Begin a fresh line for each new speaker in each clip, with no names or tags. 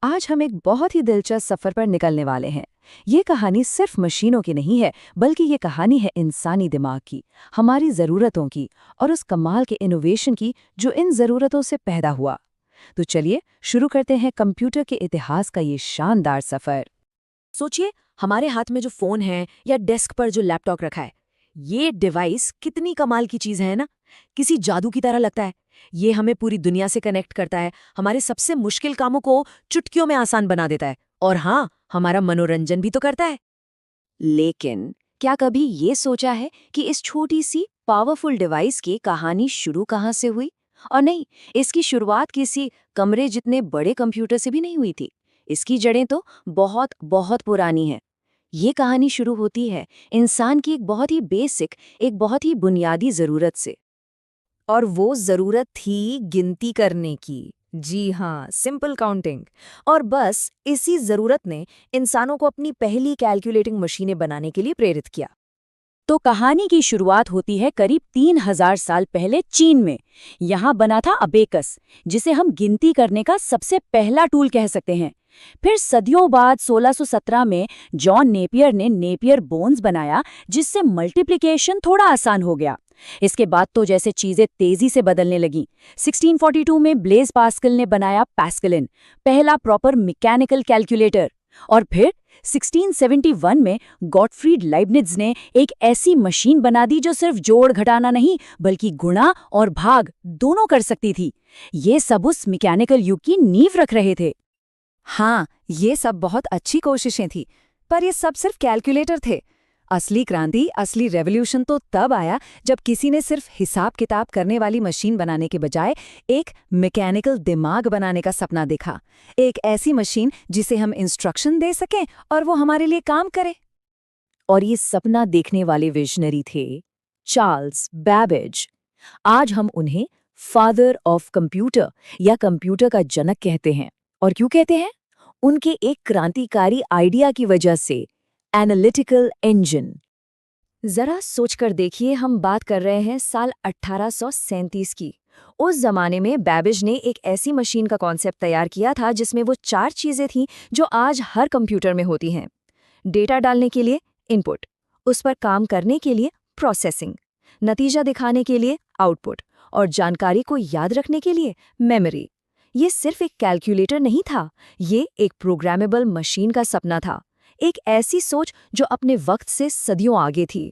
आज हम एक बहुत ही दिलचस्प सफर पर निकलने वाले हैं। ये कहानी सिर्फ मशीनों की नहीं है, बल्कि ये कहानी है इंसानी दिमाग की, हमारी ज़रूरतों की और उस कमाल के इनोवेशन की जो इन ज़रूरतों से पैदा हुआ। तो चलिए शुरू करते हैं कंप्यूटर के इतिहास का ये शानदार सफर।
सोचिए, हमारे हाथ में जो फोन है या डेस्क पर जो लैपटॉप रखा है, ये डिवाइस कितनी कमाल की चीज है ना। किसी जादू की तरह लगता है। ये हमें पूरी दुनिया से कनेक्ट करता है, हमारे सबसे मुश्किल कामों को चुटकियों में आसान बना देता है और हाँ, हमारा मनोरंजन भी तो करता है।
लेकिन क्या कभी ये सोचा है कि इस छोटी सी पावरफुल डिवाइस की कहानी शुरू कहाँ से हुई? और नहीं, इसकी शुरुआत किसी कमरे जितने बड़े कंप्यूटर से भी नहीं हुई थी। इसकी जड़ें तो बहुत बहुत पुरानी हैं। ये कहानी शुरू होती है इंसान की एक बहुत ही बेसिक, एक बहुत ही बुनियादी ज़रूरत से।
और वो जरूरत थी गिनती करने की। जी हाँ, सिंपल काउंटिंग। और बस इसी जरूरत ने इंसानों को अपनी पहली कैलकुलेटिंग मशीनें बनाने के लिए प्रेरित किया।
तो कहानी की शुरुआत होती है करीब 3000 साल पहले चीन में। यहाँ बना था अबेकस, जिसे हम गिनती करने का सबसे पहला टूल कह सकते हैं। फिर सदियों बाद 1617 में जॉन नेपियर ने नेपियर बोन्स बनाया, जिससे मल्टीप्लिकेशन थोड़ा आसान हो गया। इसके बाद तो जैसे चीजें तेजी से बदलने लगी। 1642 में ब्लेज पास्कल ने बनाया पैस्कलिन, पहला प्रॉपर मैकेनिकल कैलकुलेटर। और फिर 1671 में गॉटफ्रीड लाइबनिट्ज ने एक ऐसी मशीन बना दी जो सिर्फ जोड़ घटाना नहीं, बल्कि गुणा और भाग दोनों कर सकती थी। ये सब उस मैकेनिकल युग की नींव रख रहे थे।
हाँ, ये सब बहुत अच्छी कोशिशें थी, पर ये सब सिर्फ कैलकुलेटर थे। असली क्रांति, असली रेवोल्यूशन तो तब आया जब किसी ने सिर्फ हिसाब किताब करने वाली मशीन बनाने के बजाय एक मैकेनिकल दिमाग बनाने का सपना देखा। एक ऐसी मशीन जिसे हम इंस्ट्रक्शन दे सकें और वो हमारे लिए काम करे।
और ये सपना देखने वाले विजनरी थे चार्ल्स बैबेज। आज हम उन्हें फादर ऑफ कंप्यूटर या कंप्यूटर का जनक कहते हैं। और क्यों कहते हैं? उनके एक क्रांतिकारी आइडिया की वजह से, एनालिटिकल इंजन। जरा सोचकर देखिए, हम बात कर रहे हैं साल 1837 की। उस जमाने में बैबेज ने एक ऐसी मशीन का कॉन्सेप्ट तैयार किया था जिसमें वो 4 चीजें थीं जो आज हर कंप्यूटर में होती हैं। डेटा डालने के लिए इनपुट, उस पर काम करने के लिए प्रोसेसिंग, नतीजा दिखाने के लिए आउटपुट और जानकारी को याद रखने के लिए मेमोरी। ये सिर्फ एक कैलकुलेटर नहीं था, ये एक प्रोग्रामेबल मशीन का सपना था। एक ऐसी सोच जो अपने वक्त से सदियों आगे थी।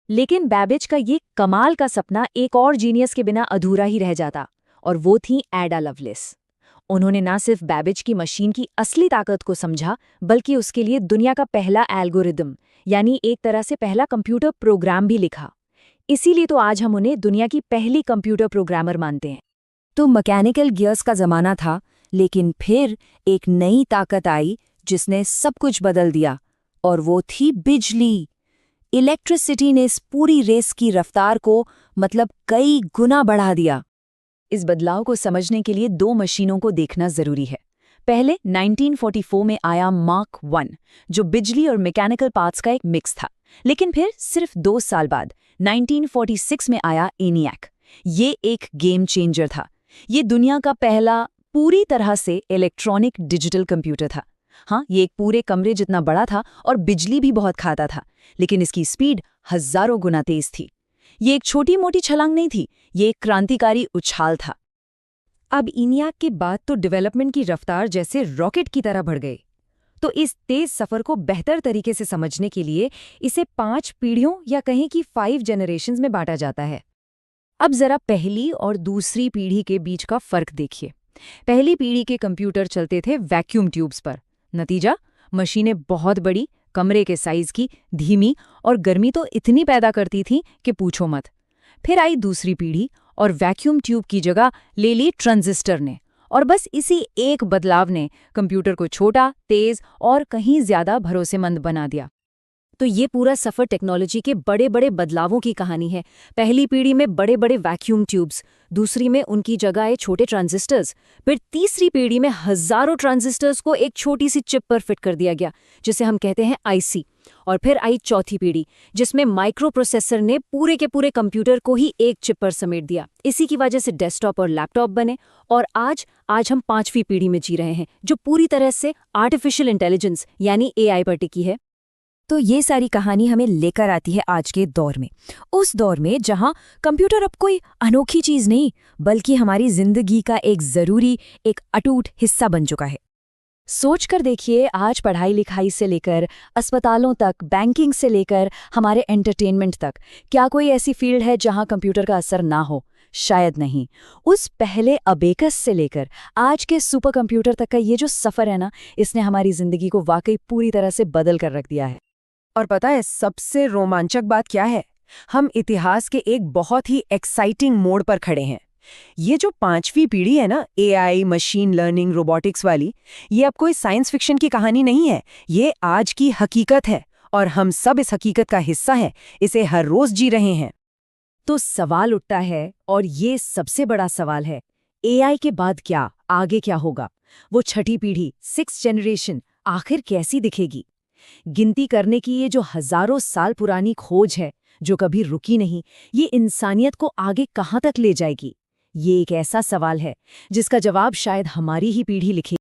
लेकिन बैबेज का ये कमाल का सपना एक और जीनियस के बिना अधूरा ही रह जाता, और वो थी एडा लवलेस। उन्होंने ना सिर्फ बैबेज की मशीन की असली ताकत को समझा, बल्कि उसके लिए दुनिया का पहला एल्गोरिदम, यानी एक तरह से पहला कंप्यूटर प्रोग्राम भी लिखा। इसीलिए तो आज हम उन्हें दुनिया की पहली कंप्यूटर प्रोग्रामर मानते हैं।
तो मैकेनिकल गियर्स का जमाना था, लेकिन फिर एक नई ताकत आई जिसने सब कुछ बदल दिया, और वो थी बिजली। इलेक्ट्रिसिटी ने इस पूरी रेस की रफ्तार को कई गुना बढ़ा दिया।
इस बदलाव को समझने के लिए 2 मशीनों को देखना जरूरी है। पहले 1944 में आया मार्क 1, जो बिजली और मैकेनिकल पार्ट्स का एक मिक्स था। लेकिन फिर सिर्फ 2 साल बाद 1946 में आया ENIAC। ये एक गेम चेंजर था। ये दुनिया का पहला पूरी तरह से इलेक्ट्रॉनिक डिजिटल कंप्यूटर था। हाँ, ये एक पूरे कमरे जितना बड़ा था और बिजली भी बहुत खाता था, लेकिन इसकी स्पीड हजारों गुना तेज थी। ये एक छोटी मोटी छलांग नहीं थी, ये एक क्रांतिकारी उछाल था।
अब ENIAC के बाद तो डेवलपमेंट की रफ्तार जैसे रॉकेट की तरह बढ़ गई। तो इस तेज सफर को बेहतर तरीके से समझने के लिए इसे 5 पीढ़ियों या कहें कि 5 जनरेशंस में बांटा जाता है। अब जरा पहली और दूसरी पीढ़ी के बीच का फर्क देखिए। पहली पीढ़ी के कंप्यूटर चलते थे वैक्यूम ट्यूब्स पर। नतीजा, मशीनें बहुत बड़ी, कमरे के साइज की, धीमी और गर्मी तो इतनी पैदा करती थी कि पूछो मत। फिर आई दूसरी पीढ़ी और वैक्यूम ट्यूब की जगह ले ली ट्रांजिस्टर ने, और बस इसी एक बदलाव ने कंप्यूटर को छोटा, तेज और कहीं ज्यादा भरोसेमंद बना दिया। तो ये पूरा सफर टेक्नोलॉजी के बड़े बड़े बदलावों की कहानी है। पहली पीढ़ी में बड़े बड़े वैक्यूम ट्यूब्स, दूसरी में उनकी जगह आए छोटे ट्रांजिस्टर्स, फिर तीसरी पीढ़ी में हजारों ट्रांजिस्टर्स को एक छोटी सी चिप पर फिट कर दिया गया, जिसे हम कहते हैं IC।
और फिर आई चौथी पीढ़ी, जिसमें माइक्रो प्रोसेसर ने पूरे के पूरे कंप्यूटर को ही एक चिप पर समेट दिया। इसी की वजह से डेस्कटॉप और लैपटॉप बने। और आज हम पांचवी पीढ़ी में जी रहे हैं, जो पूरी तरह से आर्टिफिशियल इंटेलिजेंस यानी एआई पर टिकी है।
तो ये सारी कहानी हमें लेकर आती है आज के दौर में, उस दौर में जहां कंप्यूटर अब कोई अनोखी चीज नहीं बल्कि हमारी जिंदगी का एक जरूरी, एक अटूट हिस्सा बन चुका है।
सोचकर देखिए, आज पढ़ाई लिखाई से लेकर अस्पतालों तक, बैंकिंग से लेकर हमारे एंटरटेनमेंट तक, क्या कोई ऐसी फील्ड है जहां कंप्यूटर का असर ना हो? शायद नहीं। उस पहले अबेकस से लेकर आज के सुपर कंप्यूटर तक का ये जो सफर है ना, इसने हमारी जिंदगी को वाकई पूरी तरह से बदल कर रख दिया है।
और पता है सबसे रोमांचक बात क्या है? हम इतिहास के एक बहुत ही एक्साइटिंग मोड़ पर खड़े हैं। ये जो पांचवी पीढ़ी है ना, एआई, मशीन लर्निंग, रोबोटिक्स वाली, ये अब कोई साइंस फिक्शन की कहानी नहीं है। ये आज की हकीकत है और हम सब इस हकीकत का हिस्सा हैं, इसे हर रोज जी रहे हैं।
तो सवाल उठता है, और ये सबसे बड़ा सवाल है, एआई के बाद क्या? आगे क्या होगा? वो छठी पीढ़ी, 6th जनरेशन, आखिर कैसी दिखेगी? गिनती करने की ये जो हजारों साल पुरानी खोज है, जो कभी रुकी नहीं, ये इंसानियत को आगे कहाँ तक ले जाएगी? ये एक ऐसा सवाल है जिसका जवाब शायद हमारी ही पीढ़ी लिखे।